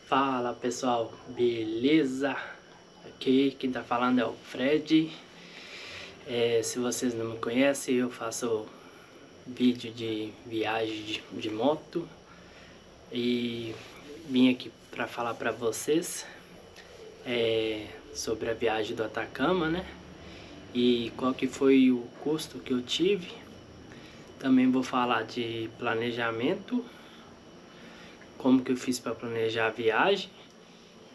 Fala pessoal, beleza? Aqui quem tá falando é o Fred. Se vocês não me conhecem, eu faço vídeo de viagem de moto e vim aqui para falar para vocês sobre a viagem do Atacama, né? E qual que foi o custo que eu tive. Também vou falar de planejamento, como que eu fiz para planejar a viagem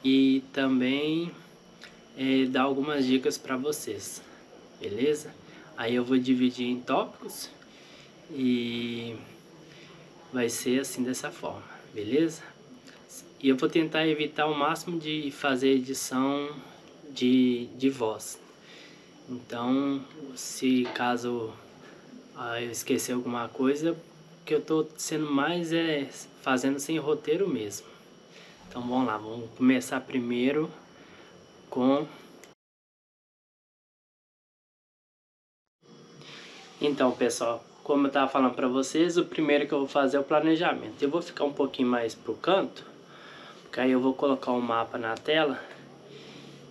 e também dar algumas dicas para vocês, beleza? Aí eu vou dividir em tópicos e vai ser assim, dessa forma, beleza? E eu vou tentar evitar o máximo de fazer edição de voz. Então, se caso eu esquecer alguma coisa, que eu tô sendo mais fazendo sem roteiro mesmo. Então vamos lá, vamos começar primeiro com... Então pessoal, como eu tava falando para vocês, o primeiro que eu vou fazer é o planejamento. Eu vou ficar um pouquinho mais pro canto, porque aí eu vou colocar um mapa na tela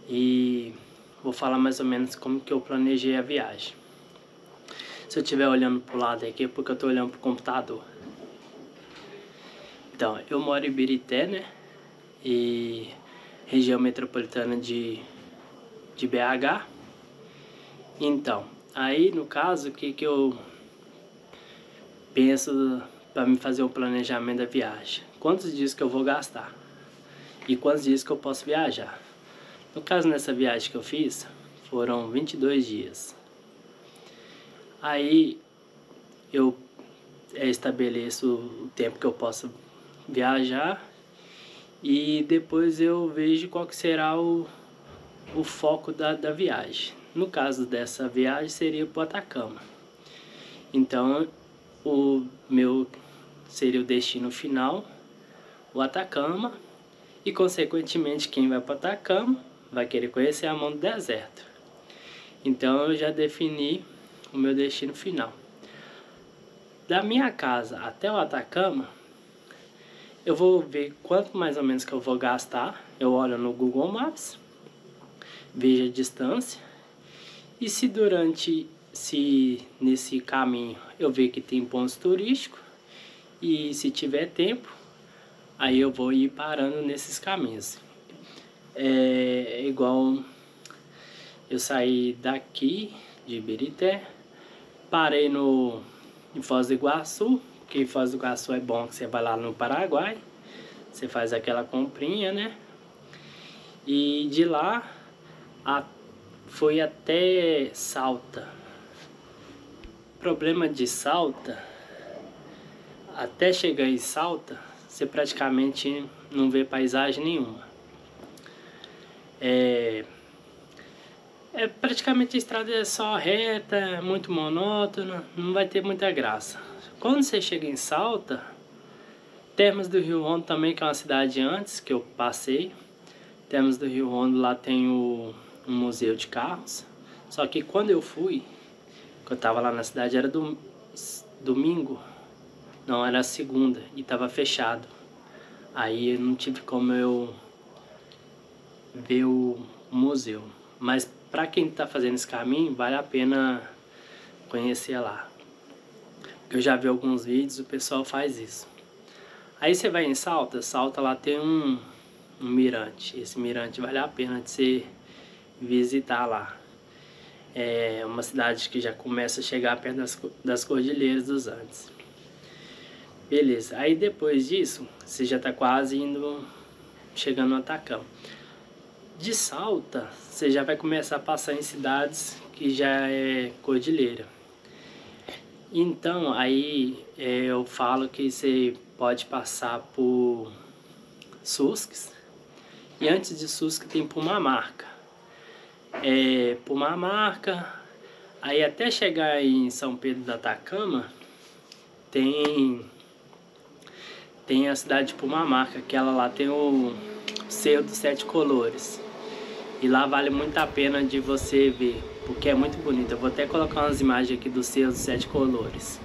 e vou falar mais ou menos como que eu planejei a viagem. Se eu estiver olhando pro lado aqui é porque eu tô olhando pro computador. Então, eu moro em Birité, né? E região metropolitana de BH. Então, aí no caso, o que eu penso para me fazer o planejamento da viagem? Quantos dias que eu vou gastar? E quantos dias que eu posso viajar? No caso, nessa viagem que eu fiz, foram 22 dias. Aí eu estabeleço o tempo que eu posso viajar e depois eu vejo qual que será o foco da viagem. No caso dessa viagem seria para o Atacama. Então o meu seria o destino final, o Atacama, e consequentemente quem vai para o Atacama vai querer conhecer a mão do deserto. Então eu já defini o meu destino final. Da minha casa até o Atacama, eu vou ver quanto mais ou menos que eu vou gastar. Eu olho no Google Maps, vejo a distância. E se nesse caminho eu ver que tem pontos turísticos, e se tiver tempo, aí eu vou ir parando nesses caminhos. Igual eu saí daqui de Ibirité, parei em Foz do Iguaçu, porque em Foz do Iguaçu é bom que você vai lá no Paraguai, você faz aquela comprinha, né? E de lá foi até Salta. O problema de Salta, até chegar em Salta, você praticamente não vê paisagem nenhuma. Praticamente a estrada é só reta, muito monótona, não vai ter muita graça. Quando você chega em Salta, Termas do Rio Hondo também, que é uma cidade antes que eu passei. Termas do Rio Hondo, lá tem um museu de carros. Só que quando eu fui, que eu tava lá na cidade, era domingo, não, era segunda, e tava fechado. Aí eu não tive como eu ver o museu. Mas para quem tá fazendo esse caminho, vale a pena conhecer lá. Eu já vi alguns vídeos, o pessoal faz isso. Aí você vai em Salta, lá tem um mirante. Esse mirante vale a pena de você visitar lá. É uma cidade que já começa a chegar perto das Cordilheiras dos Andes. Beleza, aí depois disso, você já tá quase chegando no Atacama. De Salta, você já vai começar a passar em cidades que já é cordilheira. Então, aí eu falo que você pode passar por Susques. E antes de Susques tem Pumamarca. Pumamarca, aí até chegar em São Pedro do Atacama, tem a cidade de Pumamarca, que ela lá tem o Cerro dos Sete Colores. E lá vale muito a pena de você ver, porque é muito bonito. Eu vou até colocar umas imagens aqui do Cerro dos Sete Colores.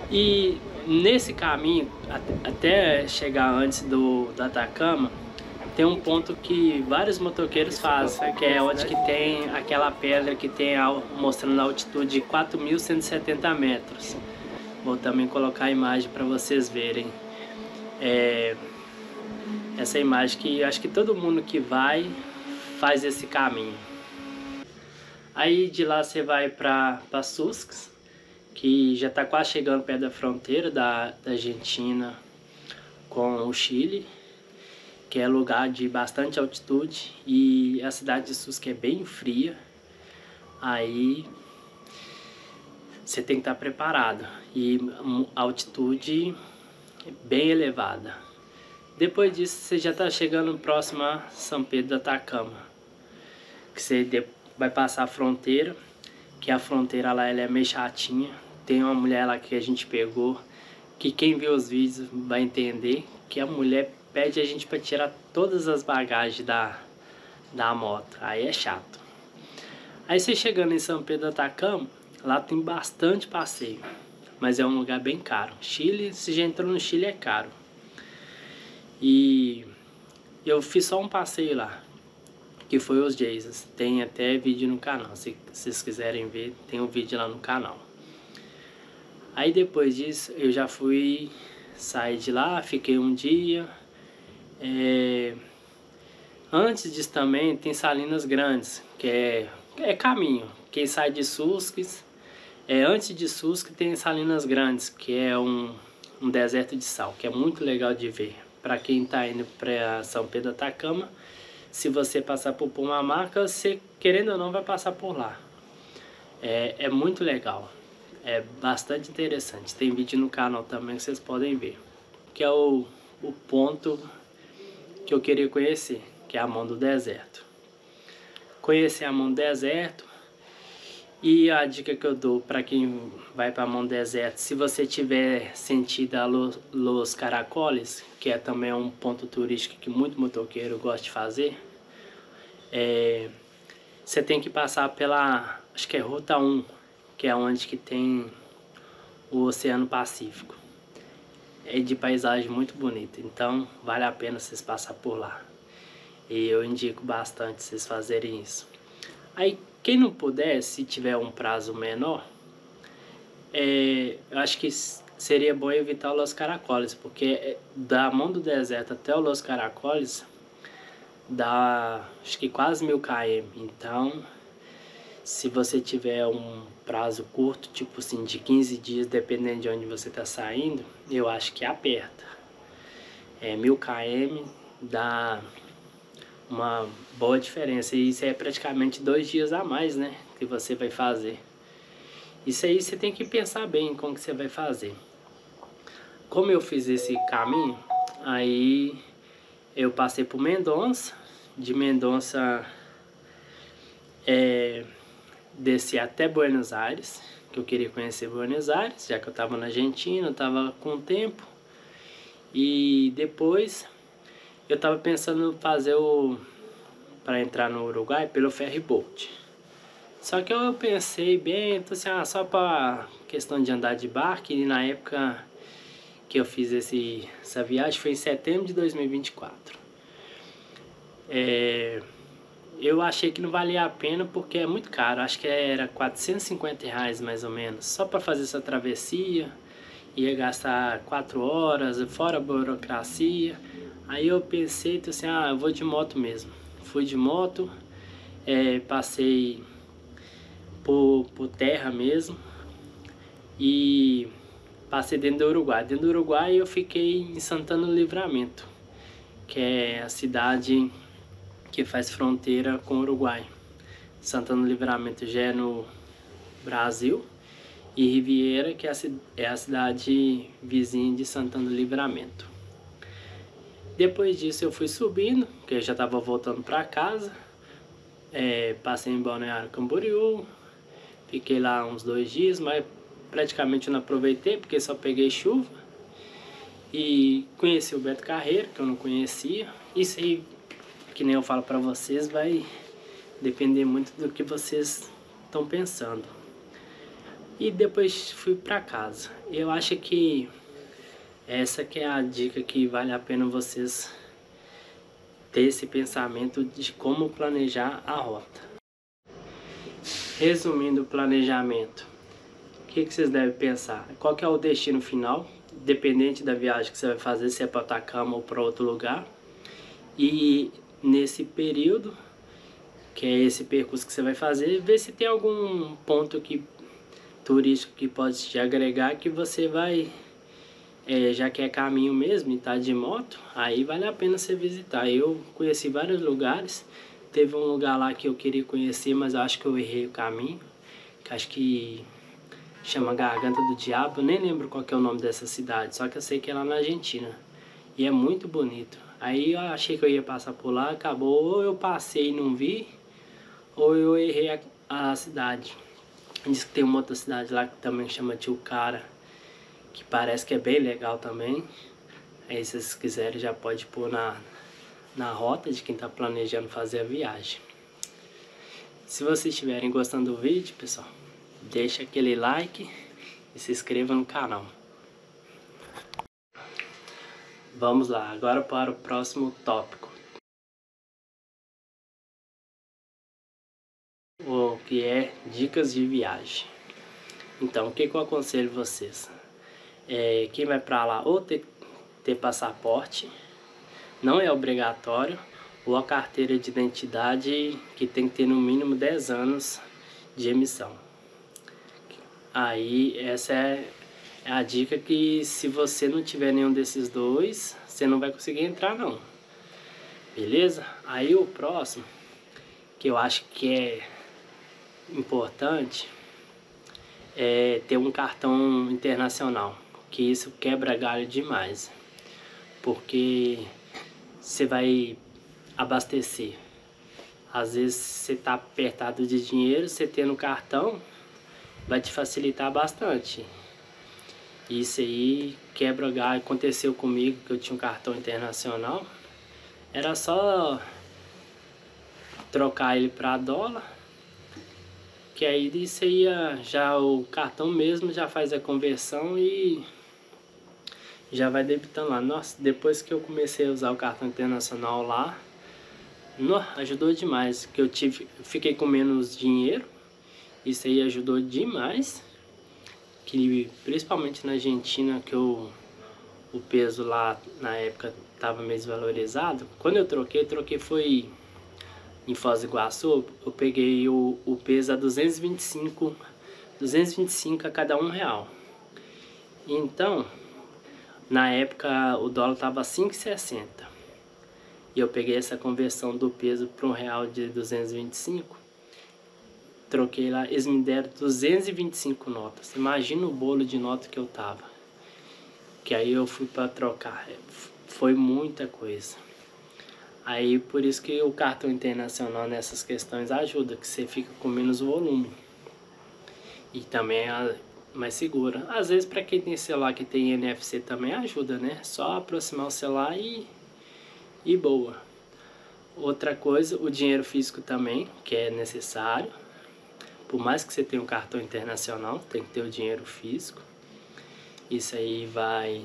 E Nesse caminho, até chegar antes do Atacama, tem um ponto que vários motoqueiros fazem, que é onde que tem aquela pedra que tem mostrando a altitude de 4.170 metros. Vou também colocar a imagem para vocês verem. Essa imagem que acho que todo mundo que vai faz esse caminho. Aí de lá você vai para Susques, que já está quase chegando perto da fronteira da Argentina com o Chile, que é lugar de bastante altitude, e a cidade de Susques é bem fria. Aí você tem que estar preparado, e a altitude é bem elevada. Depois disso você já está chegando próximo a São Pedro do Atacama, que você vai passar a fronteira, que a fronteira lá ela é meio chatinha. Tem uma mulher lá que a gente pegou, que quem vê os vídeos vai entender, que a mulher pede a gente para tirar todas as bagagens da moto. Aí é chato. Aí você chegando em São Pedro do Atacama, lá tem bastante passeio, mas é um lugar bem caro. Chile, se já entrou no Chile, é caro. E eu fiz só um passeio lá, que foi os Jesus. Tem até vídeo no canal, se vocês quiserem ver, tem um vídeo lá no canal. Aí depois disso eu já fui sair de lá, fiquei um dia. Antes disso também tem Salinas Grandes, que é caminho. Quem sai de Susques, antes de Susques tem Salinas Grandes, que é um deserto de sal, que é muito legal de ver. Para quem está indo para São Pedro do Atacama, se você passar por Pumamaca, você querendo ou não vai passar por lá. É muito legal, é bastante interessante. Tem vídeo no canal também que vocês podem ver, que é o ponto que eu queria conhecer, que é a Mão do Deserto. Conhecer a Mão do Deserto. E a dica que eu dou para quem vai para a Mão do Deserto, se você tiver sentido a Los Caracoles, que é também um ponto turístico que muito motoqueiro gosta de fazer, você tem que passar pela, acho que é Ruta 1, que é onde que tem o Oceano Pacífico. É de paisagem muito bonita, então vale a pena vocês passar por lá. E eu indico bastante vocês fazerem isso. Aí quem não puder, se tiver um prazo menor, eu acho que seria bom evitar o Los Caracoles, porque da Mão do Deserto até o Los Caracoles dá acho que quase 1000 km. Então, se você tiver um prazo curto, tipo assim, de 15 dias, dependendo de onde você está saindo, eu acho que aperta. 1000 km dá uma boa diferença, e isso é praticamente 2 dias a mais, né, que você vai fazer. Isso aí você tem que pensar bem como que você vai fazer. Como eu fiz esse caminho, aí eu passei por Mendonça, de Mendonça desci até Buenos Aires, que eu queria conhecer Buenos Aires, já que eu estava na Argentina, eu estava com tempo. E depois eu estava pensando em fazer para entrar no Uruguai pelo ferry boat. Só que eu pensei bem, então assim, só para questão de andar de barco, e na época que eu fiz essa viagem foi em setembro de 2024. Eu achei que não valia a pena porque é muito caro, acho que era R$450 mais ou menos, só para fazer essa travessia. Ia gastar 4 horas, fora a burocracia. Aí eu pensei, então assim, eu vou de moto mesmo. Fui de moto, passei por terra mesmo, e passei dentro do Uruguai. Dentro do Uruguai eu fiquei em Santana do Livramento, que é a cidade que faz fronteira com o Uruguai. Santana do Livramento já é no Brasil, e Riviera, que é a cidade vizinha de Santana do Livramento. Depois disso eu fui subindo, porque eu já estava voltando para casa. Passei em Balneário Camboriú, fiquei lá uns 2 dias, mas praticamente eu não aproveitei porque só peguei chuva. E conheci o Beto Carreiro, que eu não conhecia. Isso aí, que nem eu falo para vocês, vai depender muito do que vocês estão pensando. E depois fui para casa. Eu acho que Essa que é a dica que vale a pena vocês ter esse pensamento de como planejar a rota. Resumindo o planejamento, o que vocês devem pensar? Qual que é o destino final, dependente da viagem que você vai fazer, se é para Atacama ou para outro lugar. E nesse período, que é esse percurso que você vai fazer, ver se tem algum ponto turístico que pode te agregar, que você vai, já que é caminho mesmo e tá de moto, aí vale a pena você visitar. Eu conheci vários lugares, teve um lugar lá que eu queria conhecer, mas eu acho que eu errei o caminho, que acho que chama Garganta do Diabo, eu nem lembro qual que é o nome dessa cidade, só que eu sei que é lá na Argentina, e é muito bonito. Aí eu achei que eu ia passar por lá, acabou, ou eu passei e não vi, ou eu errei a cidade. Diz que tem uma outra cidade lá que também chama Tilcara, que parece que é bem legal também. Aí se vocês quiserem já pode pôr na rota de quem está planejando fazer a viagem. Se vocês estiverem gostando do vídeo, pessoal, deixa aquele like e se inscreva no canal. Vamos lá, agora para o próximo tópico. O que é dicas de viagem. Então, o que eu aconselho vocês? Quem vai para lá ou ter passaporte, não é obrigatório, ou a carteira de identidade que tem que ter no mínimo 10 anos de emissão. Aí essa é a dica, que se você não tiver nenhum desses dois, você não vai conseguir entrar não. Beleza? Aí o próximo, que eu acho que é importante, é ter um cartão internacional, que isso quebra galho demais, porque você vai abastecer. Às vezes você tá apertado de dinheiro, você tendo cartão vai te facilitar bastante. Isso aí quebra galho. Aconteceu comigo que eu tinha um cartão internacional, era só trocar ele para dólar, que aí isso aí já o cartão mesmo já faz a conversão e já vai debitando lá. Nossa, depois que eu comecei a usar o cartão internacional lá, ajudou demais, que eu fiquei com menos dinheiro. Isso aí ajudou demais, que principalmente na Argentina, que o peso lá na época estava meio desvalorizado. Quando eu troquei foi em Foz do Iguaçu, eu peguei o peso a 225 a cada R$1. Então, na época o dólar estava 5,60. E eu peguei essa conversão do peso para R$1 de 225. Troquei lá, eles me deram 225 notas. Imagina o bolo de nota que eu tava. Que aí eu fui para trocar. Foi muita coisa. Aí por isso que o cartão internacional nessas questões ajuda, que você fica com menos volume. E também é mais segura. Às vezes para quem tem celular que tem NFC também ajuda, né? Só aproximar o celular e boa. Outra coisa, o dinheiro físico também, que é necessário. Por mais que você tenha um cartão internacional, tem que ter o dinheiro físico. Isso aí vai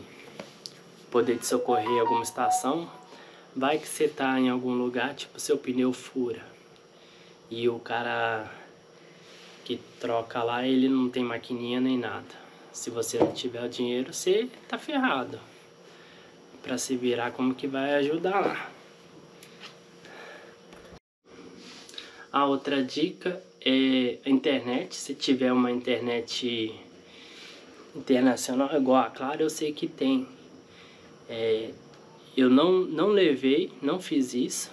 poder te socorrer em alguma estação. Vai que você tá em algum lugar, tipo seu pneu fura, e o cara que troca lá, ele não tem maquininha nem nada. Se você não tiver o dinheiro, você tá ferrado. Pra se virar, como que vai ajudar lá? A outra dica é a internet. Se tiver uma internet internacional, igual a Claro, eu sei que tem. Eu não levei, não fiz isso,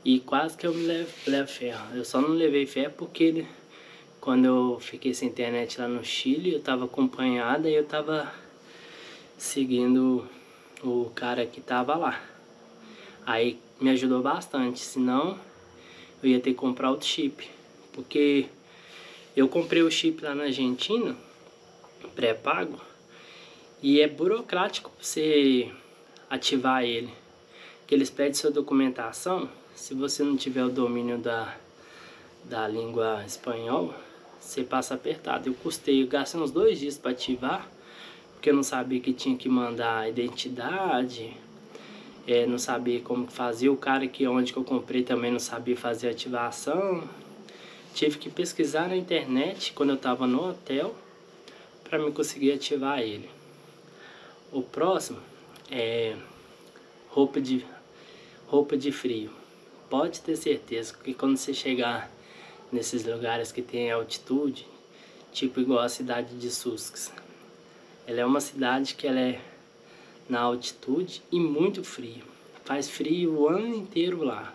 e quase que eu me levo ferro. Eu só não levei ferro porque quando eu fiquei sem internet lá no Chile, eu tava acompanhada e eu tava seguindo o cara que tava lá. Aí me ajudou bastante, senão eu ia ter que comprar outro chip. Porque eu comprei o chip lá na Argentina, pré-pago, e é burocrático pra você ativar ele. Que eles pedem sua documentação. Se você não tiver o domínio da língua espanhola, você passa apertado. Eu gastei uns 2 dias para ativar, porque eu não sabia que tinha que mandar a identidade, não sabia como que fazia. O cara que onde que eu comprei também não sabia fazer ativação. Tive que pesquisar na internet quando eu estava no hotel para me conseguir ativar ele. O próximo é roupa de frio. Pode ter certeza que quando você chegar nesses lugares que tem altitude, tipo igual a cidade de Susques, ela é uma cidade que ela é na altitude e muito frio. Faz frio o ano inteiro lá.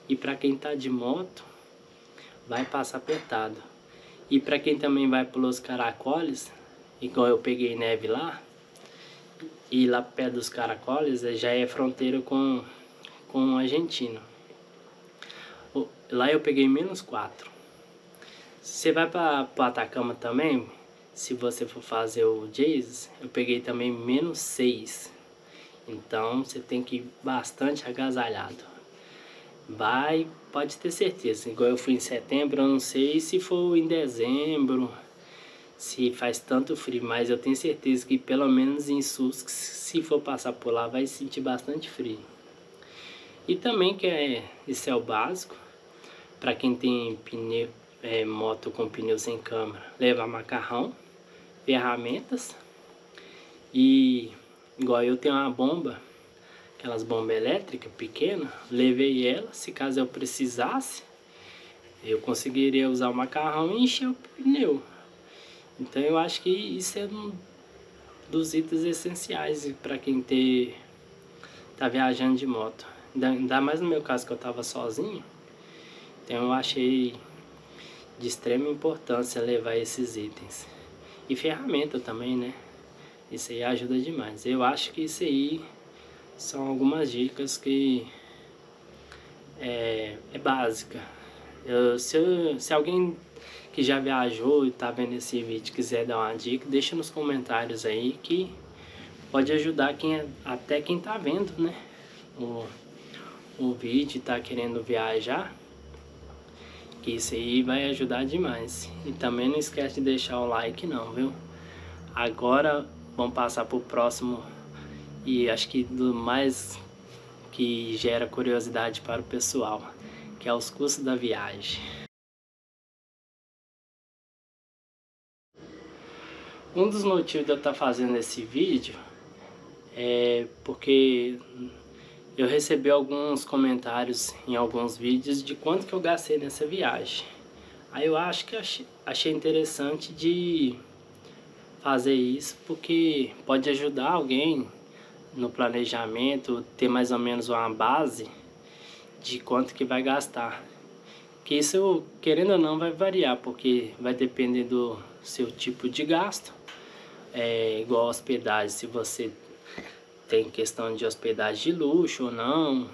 E para quem tá de moto, vai passar apertado. E para quem também vai pelos Caracoles, igual eu peguei neve lá, e lá perto dos Caracoles já é fronteira com a Argentina. Lá eu peguei -4. Você vai para Atacama também, se você for fazer o Jesus, eu peguei também -6. Então você tem que ir bastante agasalhado. Pode ter certeza. Igual eu fui em setembro, eu não sei se for em dezembro, se faz tanto frio, mas eu tenho certeza que pelo menos em Susques, se for passar por lá, vai sentir bastante frio. E também esse é o básico, para quem tem pneu, moto com pneu sem câmera, levar macarrão, ferramentas e igual eu tenho uma bomba, aquelas bombas elétricas pequenas, levei ela, se caso eu precisasse, eu conseguiria usar o macarrão e encher o pneu. Então eu acho que isso é um dos itens essenciais para quem tá viajando de moto. Ainda mais no meu caso que eu estava sozinho, então eu achei de extrema importância levar esses itens. E ferramenta também, né? Isso aí ajuda demais. Eu acho que isso aí são algumas dicas que é básica. Se alguém que já viajou e tá vendo esse vídeo quiser dar uma dica, deixa nos comentários aí que pode ajudar até quem tá vendo, né? O vídeo, tá querendo viajar, que isso aí vai ajudar demais. E também não esquece de deixar o like não, viu? Agora vamos passar pro próximo, e acho que do mais que gera curiosidade para o pessoal, que é os custos da viagem. Um dos motivos de eu estar fazendo esse vídeo é porque eu recebi alguns comentários em alguns vídeos de quanto que eu gastei nessa viagem. Aí eu acho que achei interessante de fazer isso, porque pode ajudar alguém no planejamento, ter mais ou menos uma base de quanto que vai gastar. Que isso, querendo ou não, vai variar, porque vai depender do seu tipo de gasto. Igual hospedagem, se você tem questão de hospedagem de luxo ou não.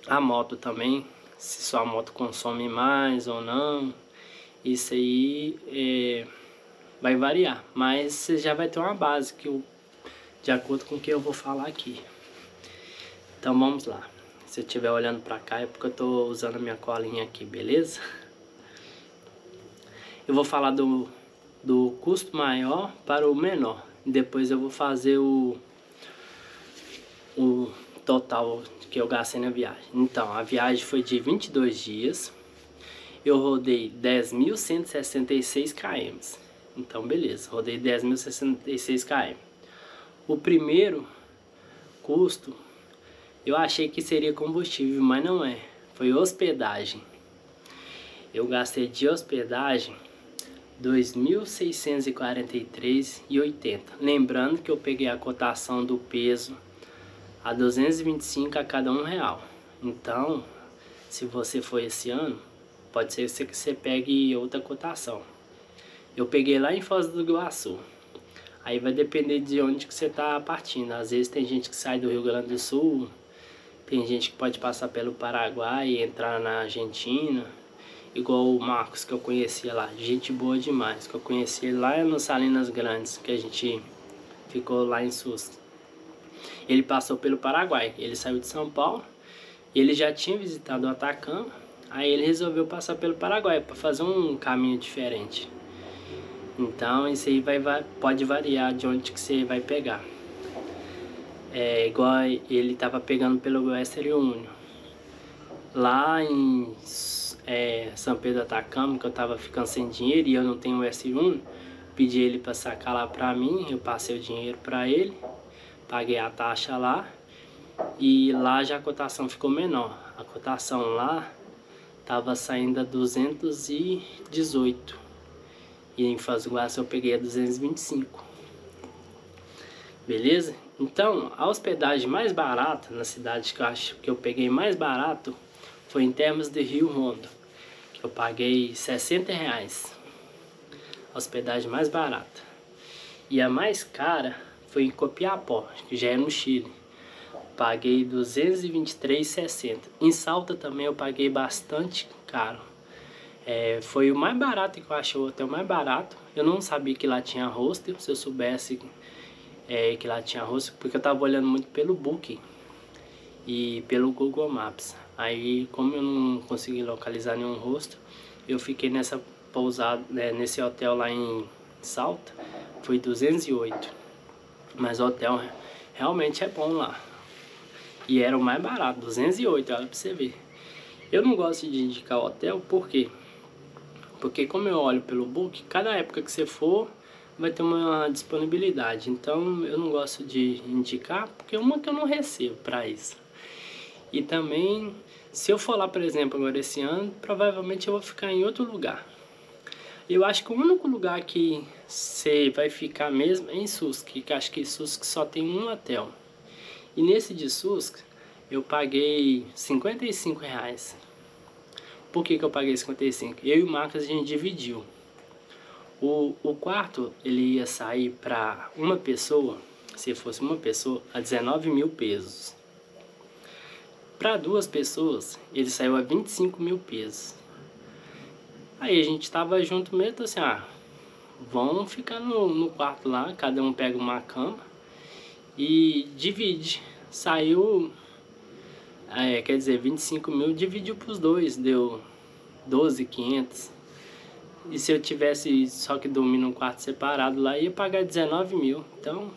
A moto também, se sua moto consome mais ou não. Isso aí vai variar, mas você já vai ter uma base de acordo com o que eu vou falar aqui. Então vamos lá. Se eu estiver olhando pra cá é porque eu tô usando a minha colinha aqui, beleza? Eu vou falar do custo maior para o menor. Depois eu vou fazer o total que eu gastei na viagem. Então, a viagem foi de 22 dias. Eu rodei 10.166 km. Então, beleza. Rodei 10.066 km. O primeiro custo, eu achei que seria combustível, mas não é. Foi hospedagem. Eu gastei de hospedagem R$ 2.643,80. Lembrando que eu peguei a cotação do peso a 225 a cada R$1. Então, se você for esse ano, pode ser que você pegue outra cotação. Eu peguei lá em Foz do Iguaçu. Aí vai depender de onde que você está partindo. Às vezes tem gente que sai do Rio Grande do Sul, tem gente que pode passar pelo Paraguai e entrar na Argentina. Igual o Marcos, que eu conhecia lá, gente boa demais, que eu conheci lá no Salinas Grandes, que a gente ficou lá em Sus. Ele passou pelo Paraguai, ele saiu de São Paulo, ele já tinha visitado o Atacama, aí ele resolveu passar pelo Paraguai para fazer um caminho diferente. Então isso aí pode variar de onde que você vai pegar. É igual ele tava pegando pelo Western Union. Lá em São Pedro do Atacama, que eu tava ficando sem dinheiro e eu não tenho Western Union, pedi ele para sacar lá pra mim, eu passei o dinheiro para ele, paguei a taxa lá e lá já a cotação ficou menor. A cotação lá tava saindo a 218 e em Foz do Iguaçu eu peguei a 225. Beleza? Então, a hospedagem mais barata na cidade que eu acho que eu peguei mais barato foi em Termas de Rio Hondo, que eu paguei R$60. A hospedagem mais barata. E a mais cara foi em Copiapó, que já é no Chile. Paguei R$223,60. Em Salta também eu paguei bastante caro. Foi o mais barato que eu achei, o hotel mais barato. Eu não sabia que lá tinha hostel. Se eu soubesse que lá tinha hostel, porque eu tava olhando muito pelo Booking e pelo Google Maps. Aí, como eu não consegui localizar nenhum hostel, eu fiquei nessa pousada, nesse hotel lá em Salta. Foi 208. Mas o hotel realmente é bom lá. E era o mais barato, 208, olha pra você ver. Eu não gosto de indicar hotel, por quê? Porque como eu olho pelo Book, cada época que você for, vai ter uma disponibilidade. Então eu não gosto de indicar, porque uma que eu não recebo pra isso. E também, se eu for lá, por exemplo, agora esse ano, provavelmente eu vou ficar em outro lugar. Eu acho que o único lugar que você vai ficar mesmo é em Susque, que acho que Susque só tem um hotel. E nesse de Susque, eu paguei R$55. Por que eu paguei 55? Eu e o Marcos a gente dividiu. O quarto, ele ia sair para uma pessoa, se fosse uma pessoa, a 19 mil pesos. Para duas pessoas, ele saiu a 25 mil pesos. Aí a gente tava junto mesmo, assim, vamos ficar no quarto lá, cada um pega uma cama e divide. Saiu, quer dizer, 25 mil dividiu pros dois, deu 12.500. E se eu tivesse só que dormir num quarto separado lá, ia pagar 19 mil. Então,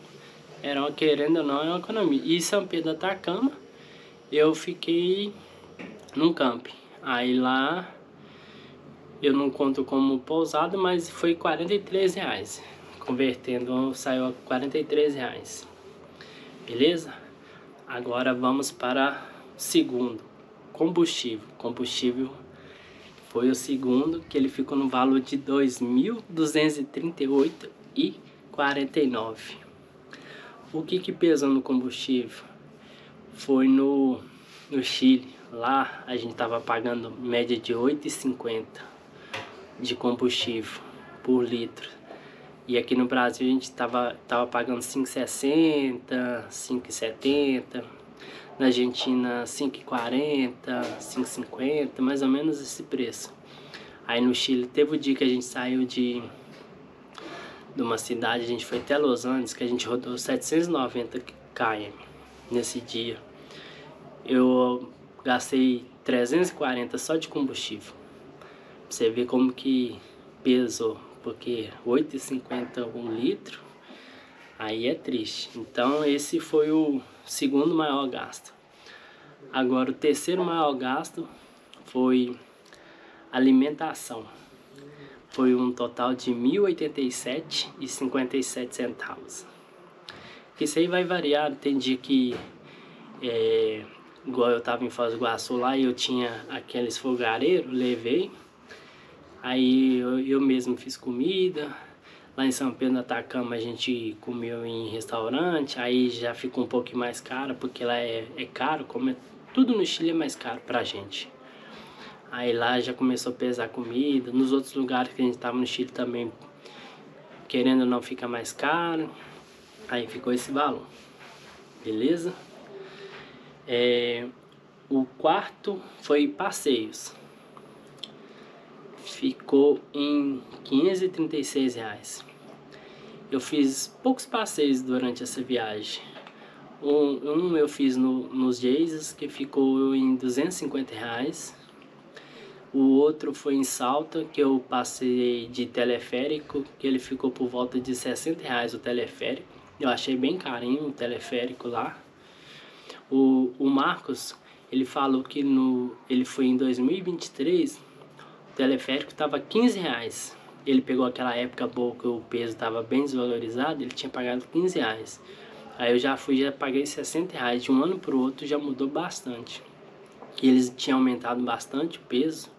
querendo ou não, é uma economia. E em São Pedro do Atacama, eu fiquei num camping. Aí lá, eu não conto como pousada, mas foi R$43. Convertendo, saiu a R$43. Beleza? Agora vamos para o segundo. Combustível. Combustível foi o segundo, que ele ficou no valor de R$2.238,49. O que pesou no combustível? Foi no Chile. Lá a gente tava pagando média de R$8,50 de combustível por litro. E aqui no Brasil a gente tava pagando R$5,60, R$5,70. Na Argentina, R$5,40, R$5,50, mais ou menos esse preço. Aí no Chile, teve o dia que a gente saiu de uma cidade, a gente foi até Los Angeles, que a gente rodou 790 km nesse dia. Eu gastei 340 só de combustível. Pra você ver como que pesou, porque R$8,50 um litro, aí é triste. Então esse foi o segundo maior gasto. Agora o terceiro maior gasto foi alimentação. Foi um total de R$1.087,57. Isso aí vai variar, tem dia que igual eu tava em Foz do Iguaçu lá e eu tinha aqueles fogareiros, levei. Aí eu mesmo fiz comida. Lá em São Pedro do Atacama a gente comeu em restaurante, aí já ficou um pouco mais caro, porque lá é caro, como tudo no Chile é mais caro pra gente. Aí lá já começou a pesar comida. Nos outros lugares que a gente tava no Chile também, querendo ou não, fica mais caro. Aí ficou esse valor. Beleza? O quarto foi passeios. Ficou em R$536. Eu fiz poucos passeios durante essa viagem. Eu fiz nos Jesus, que ficou em R$250. O outro foi em Salta, que eu passei de teleférico, que ele ficou por volta de R$60 o teleférico. Eu achei bem carinho o teleférico lá. O Marcos, ele falou que ele foi em 2023, o teleférico estava R$15. Ele pegou aquela época boa que o peso estava bem desvalorizado, ele tinha pagado R$15. Aí eu já paguei R$60. De um ano para o outro já mudou bastante. E eles tinham aumentado bastante o peso,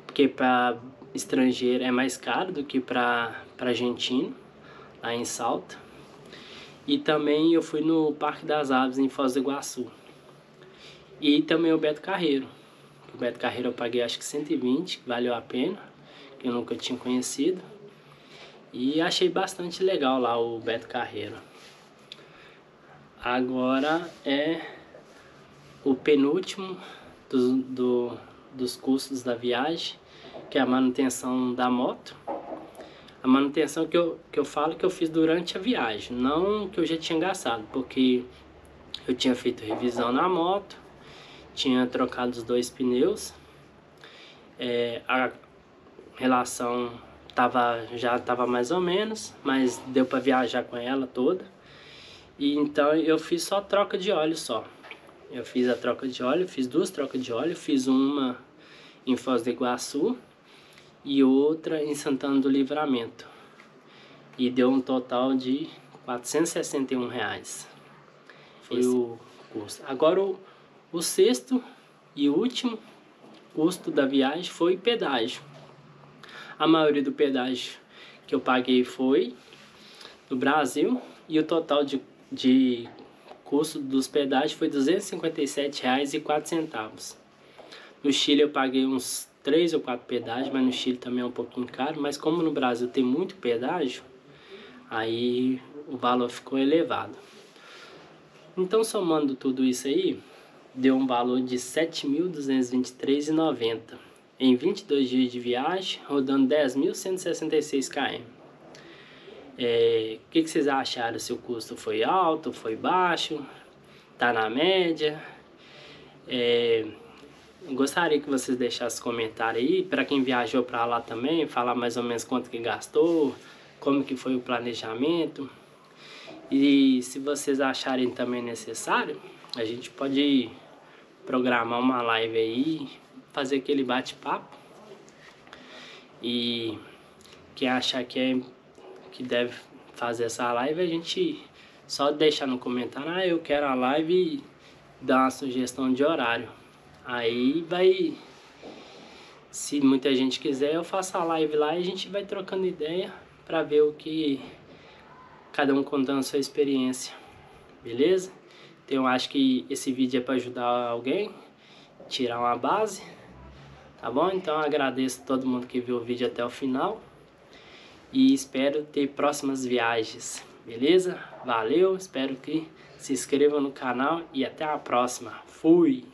porque para estrangeiro é mais caro do que para argentino, lá em Salta. E também eu fui no Parque das Aves, em Foz do Iguaçu. E também o Beto Carreiro. O Beto Carreiro eu paguei acho que 120, que valeu a pena, que eu nunca tinha conhecido. E achei bastante legal lá o Beto Carreiro. Agora é o penúltimo dos custos da viagem, que é a manutenção da moto. A manutenção que eu falo que eu fiz durante a viagem, não que eu já tinha gastado, porque eu tinha feito revisão na moto, tinha trocado os 2 pneus, a relação já estava mais ou menos, mas deu para viajar com ela toda. E então eu fiz só troca de óleo só. Eu fiz a troca de óleo, fiz 2 trocas de óleo, fiz uma em Foz do Iguaçu e outra em Santana do Livramento. E deu um total de R$461. Foi o custo. Agora o sexto e último custo da viagem foi pedágio. A maioria do pedágio que eu paguei foi no Brasil e o total de custo dos pedágios foi R$257,04. No Chile eu paguei uns 3 ou 4 pedágios, mas no Chile também é um pouquinho caro. Mas como no Brasil tem muito pedágio, aí o valor ficou elevado. Então, somando tudo isso aí, deu um valor de R$7.223,90 em 22 dias de viagem, rodando 10.166 km. O que vocês acharam? Se o custo foi alto, foi baixo, tá na média? Gostaria que vocês deixassem comentário aí, para quem viajou para lá também, falar mais ou menos quanto que gastou, como que foi o planejamento. E se vocês acharem também necessário, a gente pode programar uma live aí, fazer aquele bate-papo. E quem achar que deve fazer essa live, a gente só deixar no comentário, eu quero a live, e dar uma sugestão de horário. Aí se muita gente quiser, eu faço a live lá e a gente vai trocando ideia para ver o que cada um contando a sua experiência, beleza? Então eu acho que esse vídeo é para ajudar alguém, tirar uma base, tá bom? Então eu agradeço a todo mundo que viu o vídeo até o final e espero ter próximas viagens, beleza? Valeu, espero que se inscrevam no canal e até a próxima. Fui!